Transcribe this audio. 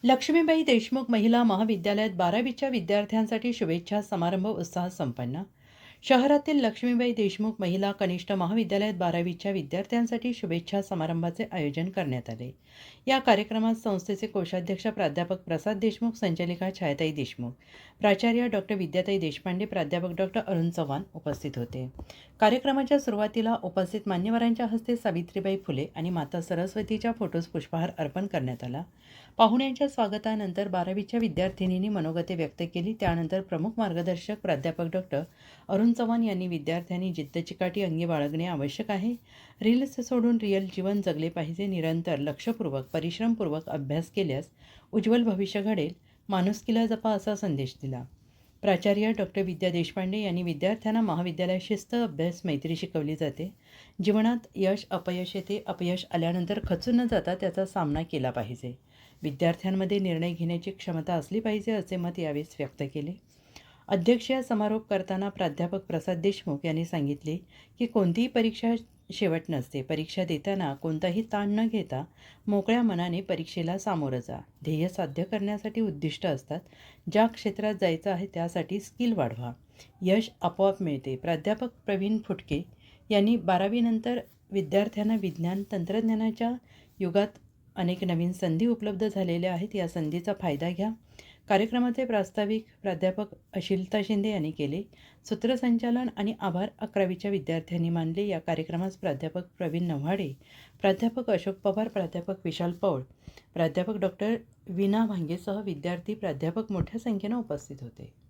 लक्ष्मीबाई देशमुख महिला महाविद्यालयात 12वीच्या विद्यार्थ्यांसाठी शुभेच्छा समारंभ उत्साहात संपन्न. शहरातील लक्ष्मीबाई देशमुख महिला कनिष्ठ महाविद्यालयात 12वीच्या विद्यार्थ्यांसाठी शुभेच्छा समारंभाचे आयोजन करण्यात आले. या कार्यक्रमात संस्थेचे कोषाध्यक्ष प्राध्यापक प्रसाद देशमुख, संचालिका छायाताई देशमुख, प्राचार्य डॉक्टर विद्याताई देशपांडे, प्राध्यापक डॉक्टर अरुण चव्हाण उपस्थित होते. कार्यक्रमाच्या सुरुवातीला उपस्थित मान्यवरांच्या हस्ते सावित्रीबाई फुले आणि माता सरस्वतीच्या फोटोस पुष्पहार अर्पण करण्यात आला. पाहुण्यांच्या स्वागतानंतर 12वीच्या विद्यार्थिनींनी मनोगते व्यक्त केली. त्यानंतर प्रमुख मार्गदर्शक प्राध्यापक डॉक्टर अरुण चव्हाण यांनी विद्यार्थ्यांनी जिद्दचिकाटी अंगी बाळगणे आवश्यक आहे, रील्स सोडून रिअल जीवन जगले पाहिजे, निरंतर लक्षपूर्वक परिश्रमपूर्वक अभ्यास केल्यास उज्ज्वल भविष्य घडेल, माणुसकीला जपा असा संदेश दिला. प्राचार्य डॉक्टर विद्या देशपांडे यांनी विद्यार्थ्यांना महाविद्यालयात शिस्त, अभ्यास, मैत्री शिकवली जाते. जीवनात यश अपयश येते. अपयश आल्यानंतर खचून न जाता त्याचा सामना केला पाहिजे. विद्यार्थ्यांमध्ये निर्णय घेण्याची क्षमता असली पाहिजे असे मत यावेळेस व्यक्त केले. अध्यक्षीय समारोप करताना प्राध्यापक प्रसाद देशमुख यांनी सांगितले की कोणतीही परीक्षा शेवट नसते. परीक्षा देताना कोणताही ताण न घेता मोकळ्या मनाने परीक्षेला सामोरं जा. ध्येय साध्य करण्यासाठी उद्दिष्ट असतात. ज्या क्षेत्रात जायचं आहे त्यासाठी स्किल वाढवा. यश आपोआप मिळते. प्राध्यापक प्रवीण फुटके यांनी 12वीनंतर विद्यार्थ्यांना विज्ञान तंत्रज्ञानाच्या युगात अनेक नवीन संधी उपलब्ध झालेल्या आहेत. या संधीचा फायदा घ्या. कार्यक्रमाचे प्रास्ताविक प्राध्यापक अशिलता शिंदे यांनी केले. सूत्रसंचालन आणि आभार 11वीच्या विद्यार्थ्यांनी मानले. या कार्यक्रमास प्राध्यापक प्रवीण नव्हाडे, प्राध्यापक अशोक पवार, प्राध्यापक विशाल पौळ, प्राध्यापक डॉक्टर वीणा भांगेसह विद्यार्थी प्राध्यापक मोठ्या संख्येनं उपस्थित होते.